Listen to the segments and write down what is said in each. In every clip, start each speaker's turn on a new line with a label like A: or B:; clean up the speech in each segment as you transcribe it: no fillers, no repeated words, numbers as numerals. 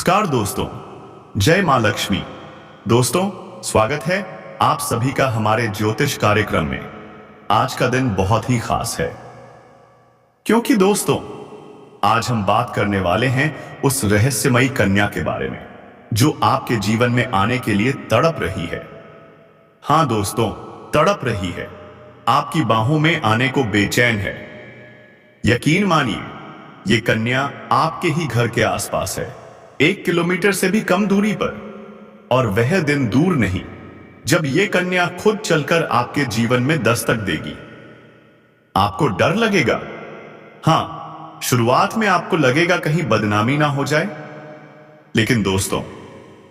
A: नमस्कार दोस्तों, जय मां लक्ष्मी। दोस्तों, स्वागत है आप सभी का हमारे ज्योतिष कार्यक्रम में। आज का दिन बहुत ही खास है क्योंकि दोस्तों आज हम बात करने वाले हैं उस रहस्यमयी कन्या के बारे में जो आपके जीवन में आने के लिए तड़प रही है। हाँ दोस्तों, तड़प रही है, आपकी बाहों में आने को बेचैन है। यकीन मानिए, ये कन्या आपके ही घर के आसपास है, 1 किलोमीटर से भी कम दूरी पर। और वह दिन दूर नहीं जब ये कन्या खुद चलकर आपके जीवन में दस्तक देगी। आपको डर लगेगा, हाँ, शुरुआत में आपको लगेगा कहीं बदनामी ना हो जाए। लेकिन दोस्तों,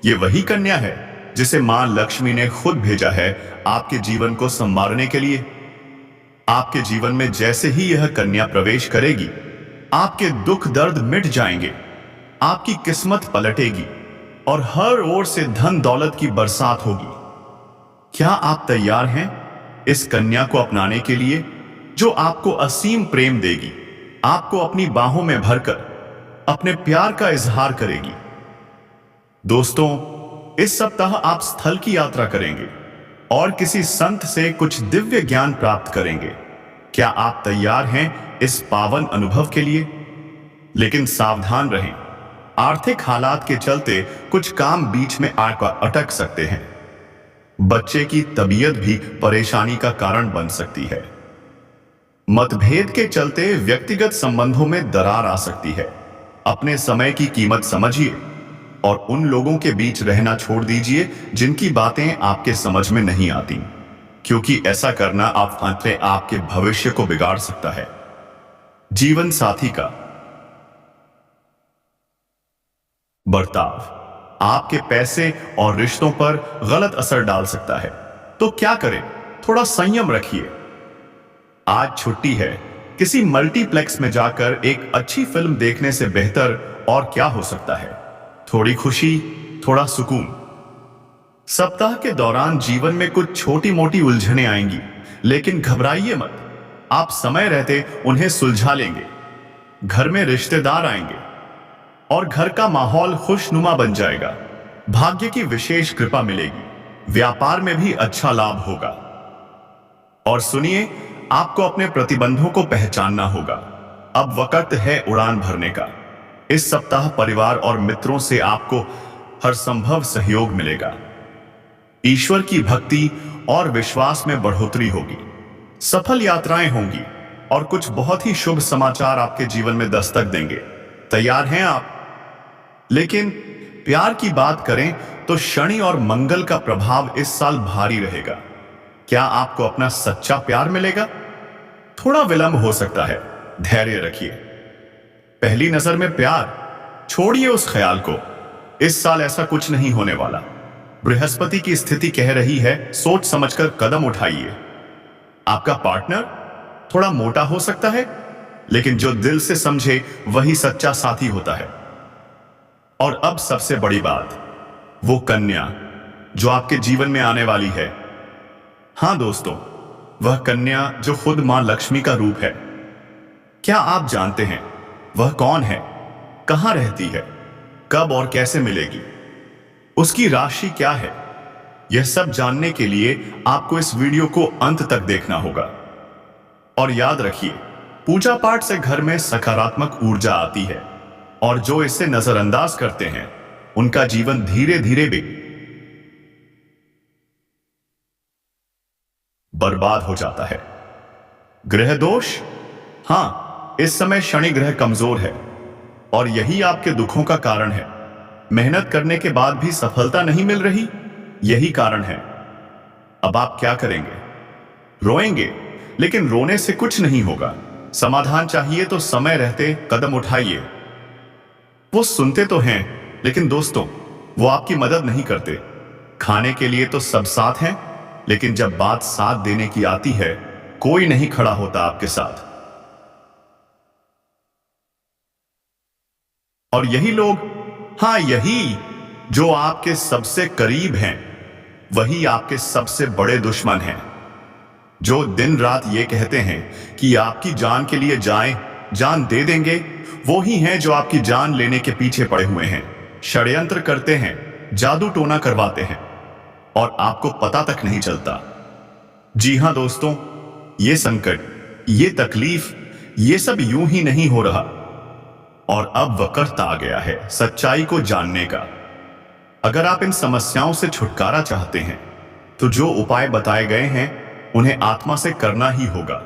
A: ये वही कन्या है जिसे मां लक्ष्मी ने खुद भेजा है आपके जीवन को संवारने के लिए। आपके जीवन में जैसे ही यह कन्या प्रवेश करेगी, आपके दुख दर्द मिट जाएंगे, आपकी किस्मत पलटेगी और हर ओर से धन दौलत की बरसात होगी। क्या आप तैयार हैं इस कन्या को अपनाने के लिए जो आपको असीम प्रेम देगी, आपको अपनी बाहों में भरकर अपने प्यार का इजहार करेगी? दोस्तों, इस सप्ताह आप स्थल की यात्रा करेंगे और किसी संत से कुछ दिव्य ज्ञान प्राप्त करेंगे। क्या आप तैयार हैं इस पावन अनुभव के लिए? लेकिन सावधान रहें, आर्थिक हालात के चलते कुछ काम बीच में आकर अटक सकते हैं। बच्चे की तबीयत भी परेशानी का कारण बन सकती है। मतभेद के चलते व्यक्तिगत संबंधों में दरार आ सकती है। अपने समय की कीमत समझिए और उन लोगों के बीच रहना छोड़ दीजिए जिनकी बातें आपके समझ में नहीं आती, क्योंकि ऐसा करना आपके भविष्य को बिगाड़ सकता है। जीवन साथी का बर्ताव आपके पैसे और रिश्तों पर गलत असर डाल सकता है, तो क्या करें? थोड़ा संयम रखिए। आज छुट्टी है, किसी मल्टीप्लेक्स में जाकर एक अच्छी फिल्म देखने से बेहतर और क्या हो सकता है? थोड़ी खुशी, थोड़ा सुकून। सप्ताह के दौरान जीवन में कुछ छोटी मोटी उलझनें आएंगी, लेकिन घबराइए मत, आप समय रहते उन्हें सुलझा लेंगे। घर में रिश्तेदार आएंगे और घर का माहौल खुशनुमा बन जाएगा। भाग्य की विशेष कृपा मिलेगी, व्यापार में भी अच्छा लाभ होगा। और सुनिए, आपको अपने प्रतिबंधों को पहचानना होगा। अब वक्त है उड़ान भरने का। इस सप्ताह परिवार और मित्रों से आपको हर संभव सहयोग मिलेगा। ईश्वर की भक्ति और विश्वास में बढ़ोतरी होगी। सफल यात्राएं होंगी और कुछ बहुत ही शुभ समाचार आपके जीवन में दस्तक देंगे। तैयार हैं आप? लेकिन प्यार की बात करें तो शनि और मंगल का प्रभाव इस साल भारी रहेगा। क्या आपको अपना सच्चा प्यार मिलेगा? थोड़ा विलंब हो सकता है, धैर्य रखिए। पहली नजर में प्यार, छोड़िए उस ख्याल को। इस साल ऐसा कुछ नहीं होने वाला। बृहस्पति की स्थिति कह रही है सोच समझकर कदम उठाइए। आपका पार्टनर थोड़ा मोटा हो सकता है, लेकिन जो दिल से समझे वही सच्चा साथी होता है। और अब सबसे बड़ी बात, वो कन्या जो आपके जीवन में आने वाली है। हां दोस्तों, वह कन्या जो खुद मां लक्ष्मी का रूप है। क्या आप जानते हैं वह कौन है, कहां रहती है, कब और कैसे मिलेगी, उसकी राशि क्या है? यह सब जानने के लिए आपको इस वीडियो को अंत तक देखना होगा। और याद रखिए, पूजा पाठ से घर में सकारात्मक ऊर्जा आती है और जो इसे नजरअंदाज करते हैं उनका जीवन धीरे धीरे भी बर्बाद हो जाता है। ग्रह दोष, हां, इस समय शनि ग्रह कमजोर है और यही आपके दुखों का कारण है। मेहनत करने के बाद भी सफलता नहीं मिल रही, यही कारण है। अब आप क्या करेंगे? रोएंगे, लेकिन रोने से कुछ नहीं होगा। समाधान चाहिए तो समय रहते कदम उठाइए। वो सुनते तो हैं, लेकिन दोस्तों वो आपकी मदद नहीं करते। खाने के लिए तो सब साथ हैं, लेकिन जब बात साथ देने की आती है, कोई नहीं खड़ा होता आपके साथ। और यही लोग, हाँ यही जो आपके सबसे करीब हैं, वही आपके सबसे बड़े दुश्मन हैं। जो दिन रात ये कहते हैं कि आपकी जान के लिए जान दे देंगे, वो ही हैं जो आपकी जान लेने के पीछे पड़े हुए हैं। षड्यंत्र करते हैं, जादू टोना करवाते हैं और आपको पता तक नहीं चलता। जी हां दोस्तों, ये संकट, ये तकलीफ, ये सब यूं ही नहीं हो रहा। और अब वक्त आ गया है सच्चाई को जानने का। अगर आप इन समस्याओं से छुटकारा चाहते हैं तो जो उपाय बताए गए हैं उन्हें आत्मा से करना ही होगा,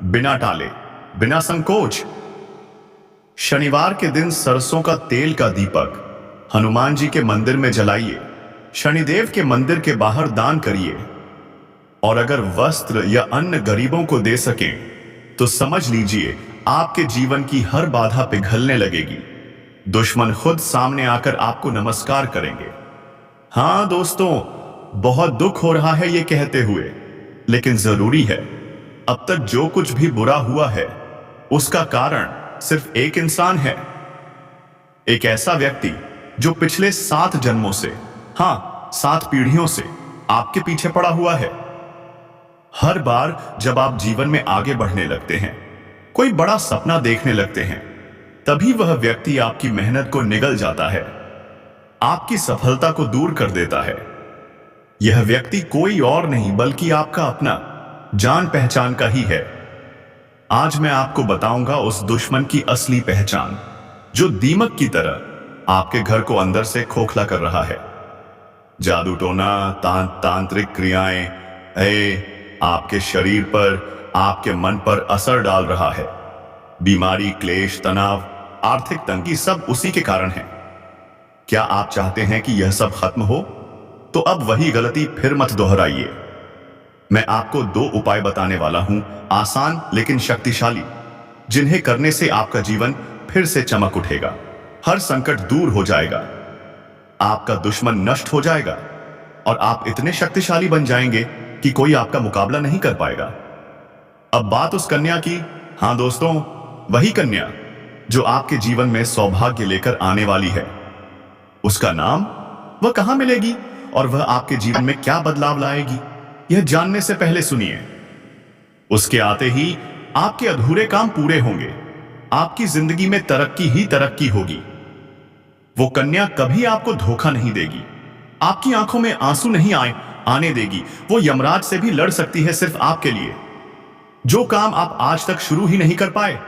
A: बिना टाले, बिना संकोच। शनिवार के दिन सरसों का तेल का दीपक हनुमान जी के मंदिर में जलाइए, शनिदेव के मंदिर के बाहर दान करिए। और अगर वस्त्र या अन्न गरीबों को दे सकें तो समझ लीजिए आपके जीवन की हर बाधा पिघलने लगेगी। दुश्मन खुद सामने आकर आपको नमस्कार करेंगे। हां दोस्तों, बहुत दुख हो रहा है ये कहते हुए, लेकिन जरूरी है। अब तक जो कुछ भी बुरा हुआ है उसका कारण सिर्फ एक इंसान है। एक ऐसा व्यक्ति जो पिछले 7 जन्मों से, हां 7 पीढ़ियों से आपके पीछे पड़ा हुआ है। हर बार जब आप जीवन में आगे बढ़ने लगते हैं, कोई बड़ा सपना देखने लगते हैं, तभी वह व्यक्ति आपकी मेहनत को निगल जाता है, आपकी सफलता को दूर कर देता है। यह व्यक्ति कोई और नहीं बल्कि आपका अपना जान पहचान का ही है। आज मैं आपको बताऊंगा उस दुश्मन की असली पहचान जो दीमक की तरह आपके घर को अंदर से खोखला कर रहा है। जादू टोना, तांत्रिक क्रियाएं आपके शरीर पर, आपके मन पर असर डाल रहा है। बीमारी, क्लेश, तनाव, आर्थिक तंगी सब उसी के कारण है। क्या आप चाहते हैं कि यह सब खत्म हो? तो अब वही गलती फिर मत दोहराइए। मैं आपको 2 उपाय बताने वाला हूं, आसान लेकिन शक्तिशाली, जिन्हें करने से आपका जीवन फिर से चमक उठेगा, हर संकट दूर हो जाएगा, आपका दुश्मन नष्ट हो जाएगा और आप इतने शक्तिशाली बन जाएंगे कि कोई आपका मुकाबला नहीं कर पाएगा। अब बात उस कन्या की, हां दोस्तों, वही कन्या जो आपके जीवन में सौभाग्य लेकर आने वाली है। उसका नाम, वह कहां मिलेगी और वह आपके जीवन में क्या बदलाव लाएगी, यह जानने से पहले सुनिए। उसके आते ही आपके अधूरे काम पूरे होंगे, आपकी जिंदगी में तरक्की ही तरक्की होगी। वो कन्या कभी आपको धोखा नहीं देगी, आपकी आंखों में आंसू नहीं आने देगी। वो यमराज से भी लड़ सकती है सिर्फ आपके लिए। जो काम आप आज तक शुरू ही नहीं कर पाए,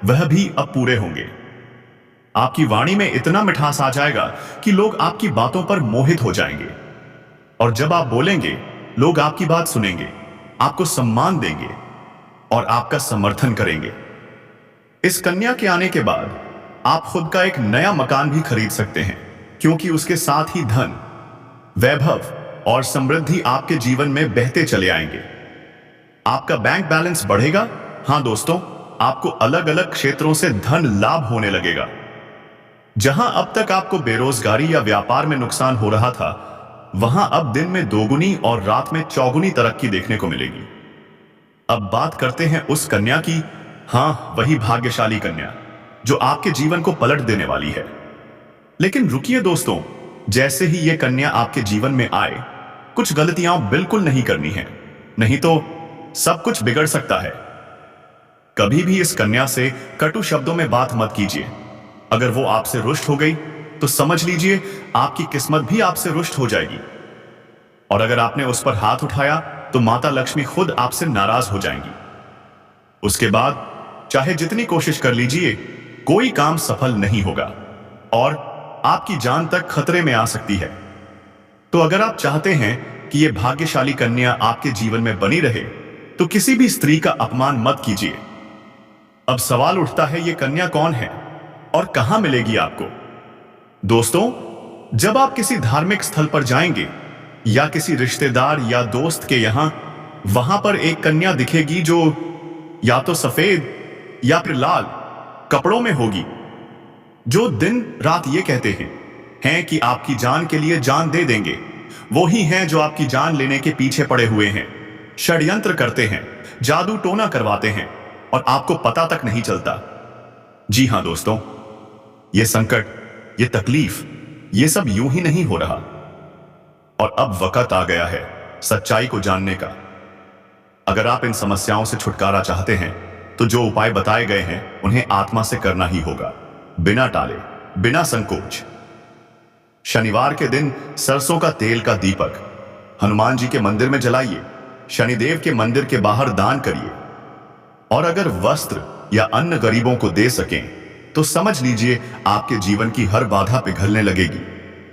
A: वह भी अब पूरे होंगे। आपकी वाणी में इतना मिठास आ जाएगा कि लोग आपकी बातों पर मोहित हो जाएंगे। और जब आप बोलेंगे, लोग आपकी बात सुनेंगे, आपको सम्मान देंगे और आपका समर्थन करेंगे। इस कन्या के आने के बाद आप खुद का एक नया मकान भी खरीद सकते हैं, क्योंकि उसके साथ ही धन, वैभव और समृद्धि आपके जीवन में बहते चले आएंगे। आपका बैंक बैलेंस बढ़ेगा। हां दोस्तों, आपको अलग अलग क्षेत्रों से धन लाभ होने लगेगा। जहां अब तक आपको बेरोजगारी या व्यापार में नुकसान हो रहा था, वहां अब दिन में 2 गुनी और रात में 4 गुनी तरक्की देखने को मिलेगी। अब बात करते हैं उस कन्या की, हां वही भाग्यशाली कन्या जो आपके जीवन को पलट देने वाली है। लेकिन रुकिए दोस्तों, जैसे ही यह कन्या आपके जीवन में आए, कुछ गलतियां बिल्कुल नहीं करनी है, नहीं तो सब कुछ बिगड़ सकता है। कभी भी इस कन्या से कटु शब्दों में बात मत कीजिए। अगर वो आपसे रुष्ट हो गई तो समझ लीजिए आपकी किस्मत भी आपसे रुष्ट हो जाएगी। और अगर आपने उस पर हाथ उठाया तो माता लक्ष्मी खुद आपसे नाराज हो जाएंगी। उसके बाद चाहे जितनी कोशिश कर लीजिए, कोई काम सफल नहीं होगा और आपकी जान तक खतरे में आ सकती है। तो अगर आप चाहते हैं कि यह भाग्यशाली कन्या आपके जीवन में बनी रहे, तो किसी भी स्त्री का अपमान मत कीजिए। अब सवाल उठता है, यह कन्या कौन है और कहां मिलेगी आपको? दोस्तों, जब आप किसी धार्मिक स्थल पर जाएंगे या किसी रिश्तेदार या दोस्त के वहां पर एक कन्या दिखेगी जो या तो सफेद या फिर लाल कपड़ों में होगी, जो दिन रात ये कहते हैं कि आपकी जान के लिए जान दे देंगे। वो ही हैं जो आपकी जान लेने के पीछे पड़े हुए हैं, षड्यंत्र करते हैं, जादू टोना करवाते हैं और आपको पता तक नहीं चलता। जी हां दोस्तों, ये संकट, ये तकलीफ, ये सब यूं ही नहीं हो रहा। और अब वक्त आ गया है सच्चाई को जानने का। अगर आप इन समस्याओं से छुटकारा चाहते हैं तो जो उपाय बताए गए हैं उन्हें आत्मा से करना ही होगा, बिना टाले, बिना संकोच। शनिवार के दिन सरसों का तेल का दीपक हनुमान जी के मंदिर में जलाइए, शनिदेव के मंदिर के बाहर दान करिए। और अगर वस्त्र या अन्न गरीबों को दे सकें तो समझ लीजिए आपके जीवन की हर बाधा पिघलने लगेगी।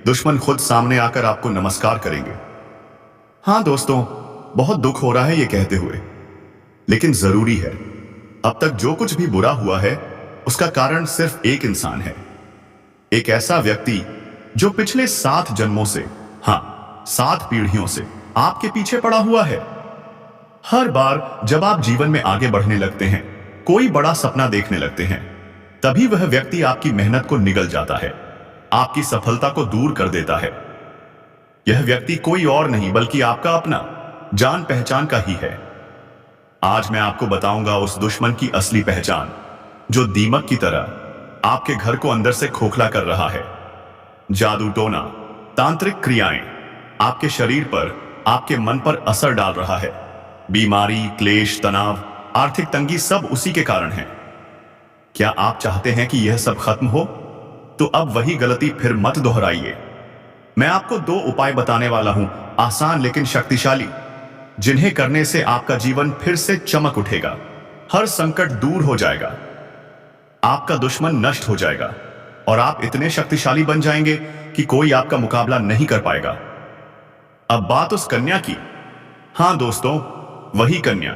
A: दुश्मन खुद सामने आकर आपको नमस्कार करेंगे। हाँ दोस्तों, बहुत दुख हो रहा है ये कहते हुए, लेकिन जरूरी है। अब तक जो कुछ भी बुरा हुआ है उसका कारण सिर्फ एक इंसान है, एक ऐसा व्यक्ति जो पिछले 7 जन्मों से, हाँ 7 पीढ़ियों से आपके पीछे पड़ा हुआ है। हर बार जब आप जीवन में आगे बढ़ने लगते हैं, कोई बड़ा सपना देखने लगते हैं, तभी वह व्यक्ति आपकी मेहनत को निगल जाता है, आपकी सफलता को दूर कर देता है। यह व्यक्ति कोई और नहीं बल्कि आपका अपना जान पहचान का ही है। आज मैं आपको बताऊंगा उस दुश्मन की असली पहचान, जो दीमक की तरह आपके घर को अंदर से खोखला कर रहा है। जादू टोना, तांत्रिक क्रियाएं आपके शरीर पर, आपके मन पर असर डाल रहा है। बीमारी, क्लेश, तनाव, आर्थिक तंगी सब उसी के कारण है। क्या आप चाहते हैं कि यह सब खत्म हो? तो अब वही गलती फिर मत दोहराइए। मैं आपको 2 उपाय बताने वाला हूं, आसान लेकिन शक्तिशाली, जिन्हें करने से आपका जीवन फिर से चमक उठेगा, हर संकट दूर हो जाएगा, आपका दुश्मन नष्ट हो जाएगा और आप इतने शक्तिशाली बन जाएंगे कि कोई आपका मुकाबला नहीं कर पाएगा। अब बात उस कन्या की। हां दोस्तों, वही कन्या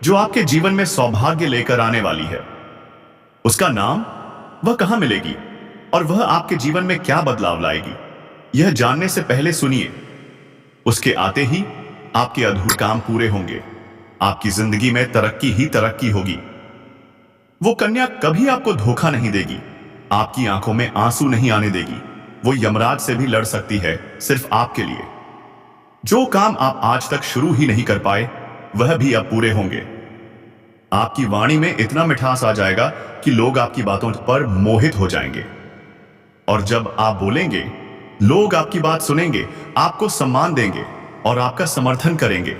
A: जो आपके जीवन में सौभाग्य लेकर आने वाली है। उसका नाम, वह कहां मिलेगी और वह आपके जीवन में क्या बदलाव लाएगी, यह जानने से पहले सुनिए। उसके आते ही आपके अधूरे काम पूरे होंगे, आपकी जिंदगी में तरक्की ही तरक्की होगी। वो कन्या कभी आपको धोखा नहीं देगी, आपकी आंखों में आंसू नहीं आने देगी। वो यमराज से भी लड़ सकती है सिर्फ आपके लिए। जो काम आप आज तक शुरू ही नहीं कर पाए, वह भी अब पूरे होंगे। आपकी वाणी में इतना मिठास आ जाएगा कि लोग आपकी बातों पर मोहित हो जाएंगे। और जब आप बोलेंगे, लोग आपकी बात सुनेंगे, आपको सम्मान देंगे और आपका समर्थन करेंगे।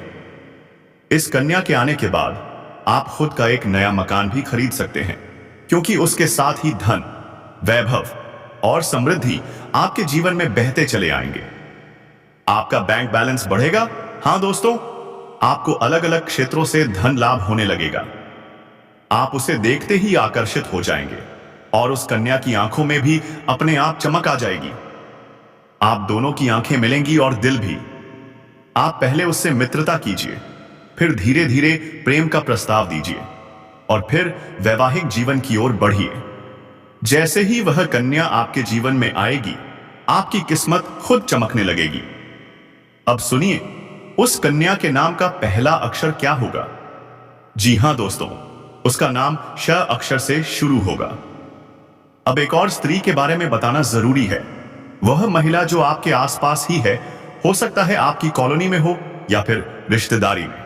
A: इस कन्या के आने के बाद आप खुद का एक नया मकान भी खरीद सकते हैं, क्योंकि उसके साथ ही धन, वैभव और समृद्धि आपके जीवन में बहते चले आएंगे। आपका बैंक बैलेंस बढ़ेगा। हां दोस्तों, आपको अलग अलग क्षेत्रों से धन लाभ होने लगेगा। आप उसे देखते ही आकर्षित हो जाएंगे और उस कन्या की आंखों में भी अपने आप चमक आ जाएगी। आप दोनों की आंखें मिलेंगी और दिल भी। आप पहले उससे मित्रता कीजिए, फिर धीरे धीरे प्रेम का प्रस्ताव दीजिए और फिर वैवाहिक जीवन की ओर बढ़िए। जैसे ही वह कन्या आपके जीवन में आएगी, आपकी किस्मत खुद चमकने लगेगी। अब सुनिए, उस कन्या के नाम का पहला अक्षर क्या होगा? जी हां दोस्तों, उसका नाम श अक्षर से शुरू होगा। अब एक और स्त्री के बारे में बताना जरूरी है। वह महिला जो आपके आसपास ही है, हो सकता है आपकी कॉलोनी में हो या फिर रिश्तेदारी में।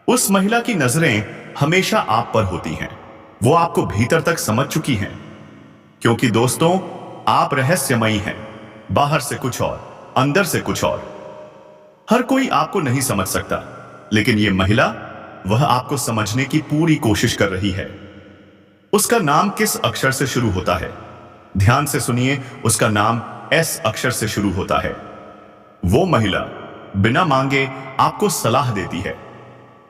A: उस महिला की नजरें हमेशा आप पर होती हैं। वो आपको भीतर तक समझ चुकी हैं, क्योंकि दोस्तों, आप रहस्यमयी हैं। बाहर से कुछ और, अंदर से कुछ और। हर कोई आपको नहीं समझ सकता, लेकिन ये महिला, वह आपको समझने की पूरी कोशिश कर रही है। उसका नाम किस अक्षर से शुरू होता है? ध्यान से सुनिए, उसका नाम एस अक्षर से शुरू होता है। वो महिला बिना मांगे आपको सलाह देती है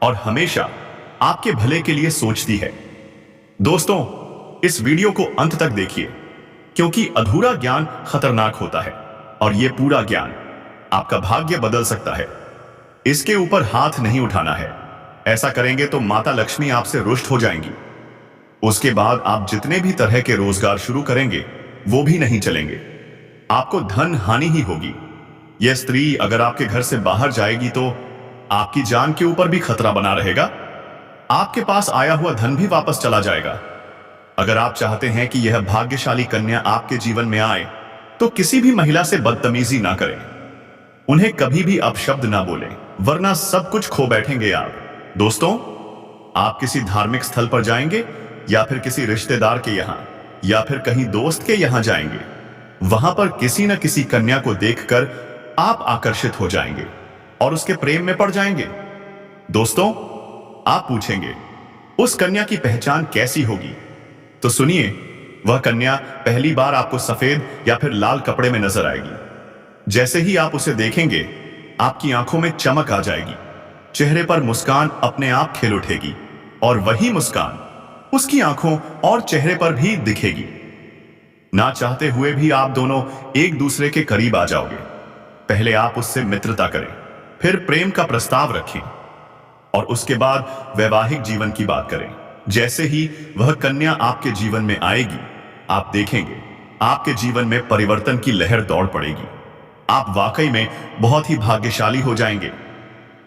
A: और हमेशा आपके भले के लिए सोचती है। दोस्तों, इस वीडियो को अंत तक देखिए, क्योंकि अधूरा ज्ञान खतरनाक होता है और यह पूरा ज्ञान आपका भाग्य बदल सकता है। इसके ऊपर हाथ नहीं उठाना है। ऐसा करेंगे तो माता लक्ष्मी आपसे रुष्ट हो जाएंगी। उसके बाद आप जितने भी तरह के रोजगार शुरू करेंगे, वो भी नहीं चलेंगे। आपको धन हानि ही होगी। यह स्त्री अगर आपके घर से बाहर जाएगी तो आपकी जान के ऊपर भी खतरा बना रहेगा। आपके पास आया हुआ धन भी वापस चला जाएगा। अगर आप चाहते हैं कि यह भाग्यशाली कन्या आपके जीवन में आए, तो किसी भी महिला से बदतमीजी ना करें। उन्हें कभी भी अपशब्द ना बोलें, वरना सब कुछ खो बैठेंगे आप। दोस्तों, आप किसी धार्मिक स्थल पर जाएंगे या फिर किसी रिश्तेदार के यहां या फिर कहीं दोस्त के यहां जाएंगे, वहां पर किसी न किसी कन्या को देखकर आप आकर्षित हो जाएंगे और उसके प्रेम में पड़ जाएंगे। दोस्तों, आप पूछेंगे, उस कन्या की पहचान कैसी होगी? तो सुनिए, वह कन्या पहली बार आपको सफेद या फिर लाल कपड़े में नजर आएगी। जैसे ही आप उसे देखेंगे, आपकी आंखों में चमक आ जाएगी, चेहरे पर मुस्कान अपने आप खिल उठेगी और वही मुस्कान उसकी आंखों और चेहरे पर भी दिखेगी। ना चाहते हुए भी आप दोनों एक दूसरे के करीब आ जाओगे। पहले आप उससे मित्रता करें, फिर प्रेम का प्रस्ताव रखें और उसके बाद वैवाहिक जीवन की बात करें। जैसे ही वह कन्या आपके जीवन में आएगी, आप देखेंगे आपके जीवन में परिवर्तन की लहर दौड़ पड़ेगी। आप वाकई में बहुत ही भाग्यशाली हो जाएंगे।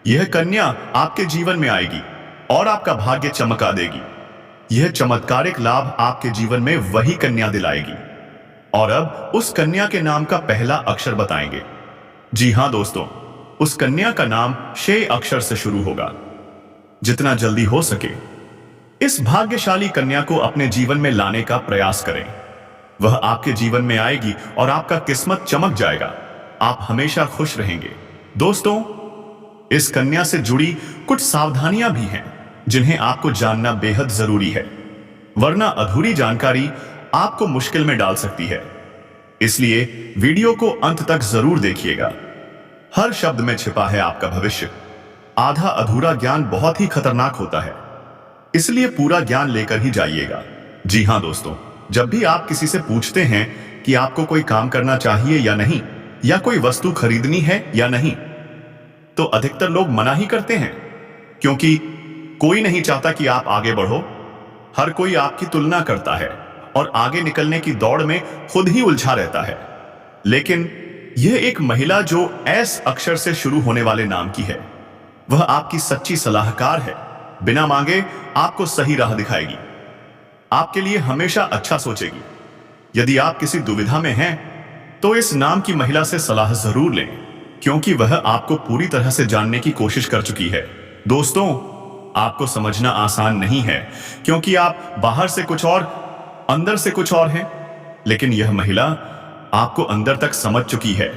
A: यह कन्या आपके जीवन में आएगी और आपका भाग्य चमका देगी। यह चमत्कारिक लाभ आपके जीवन में वही कन्या दिलाएगी। और अब उस कन्या के नाम का पहला अक्षर बताएंगे। जी हां दोस्तों, उस कन्या का नाम शे अक्षर से शुरू होगा। जितना जल्दी हो सके इस भाग्यशाली कन्या को अपने जीवन में लाने का प्रयास करें। वह आपके जीवन में आएगी और आपका किस्मत चमक जाएगा। आप हमेशा खुश रहेंगे। दोस्तों, इस कन्या से जुड़ी कुछ सावधानियां भी हैं जिन्हें आपको जानना बेहद जरूरी है, वरना अधूरी जानकारी आपको मुश्किल में डाल सकती है। इसलिए वीडियो को अंत तक जरूर देखिएगा। हर शब्द में छिपा है आपका भविष्य। आधा अधूरा ज्ञान बहुत ही खतरनाक होता है, इसलिए पूरा ज्ञान लेकर ही जाइएगा। जी हां दोस्तों, जब भी आप किसी से पूछते हैं कि आपको कोई काम करना चाहिए या नहीं, या कोई वस्तु खरीदनी है या नहीं, तो अधिकतर लोग मना ही करते हैं, क्योंकि कोई नहीं चाहता कि आप आगे बढ़ो। हर कोई आपकी तुलना करता है और आगे निकलने की दौड़ में खुद ही उलझा रहता है। लेकिन यह एक महिला जो एस अक्षर से शुरू होने वाले नाम की है, वह आपकी सच्ची सलाहकार है। बिना मांगे आपको सही राह दिखाएगी, आपके लिए हमेशा अच्छा सोचेगी। यदि आप किसी दुविधा में हैं, तो इस नाम की महिला से सलाह जरूर लें, क्योंकि वह आपको पूरी तरह से जानने की कोशिश कर चुकी है। दोस्तों, आपको समझना आसान नहीं है, क्योंकि आप बाहर से कुछ और अंदर से कुछ और हैं, लेकिन यह महिला आपको अंदर तक समझ चुकी है।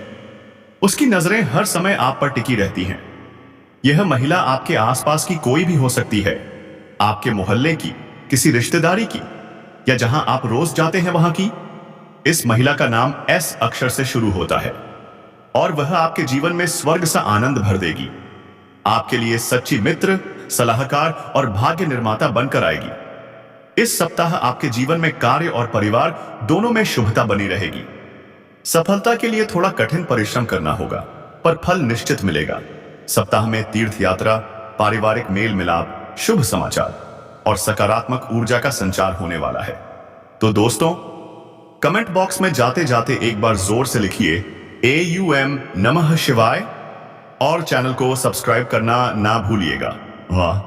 A: उसकी नजरें हर समय आप पर टिकी रहती हैं। यह महिला आपके आसपास की कोई भी हो सकती है, आपके मोहल्ले की, किसी रिश्तेदारी की, या जहां आप रोज जाते हैं वहां की। इस महिला का नाम एस अक्षर से शुरू होता है और वह आपके जीवन में स्वर्ग सा आनंद भर देगी। आपके लिए सच्ची मित्र, सलाहकार और भाग्य निर्माता बनकर आएगी। इस सप्ताह आपके जीवन में कार्य और परिवार दोनों में शुभता बनी रहेगी। सफलता के लिए थोड़ा कठिन परिश्रम करना होगा, पर फल निश्चित मिलेगा। सप्ताह में तीर्थ यात्रा, पारिवारिक मेल मिलाप, शुभ समाचार और सकारात्मक ऊर्जा का संचार होने वाला है। तो दोस्तों, कमेंट बॉक्स में जाते जाते एक बार जोर से लिखिए AUM नमः शिवाय और चैनल को सब्सक्राइब करना ना भूलिएगा। वाह।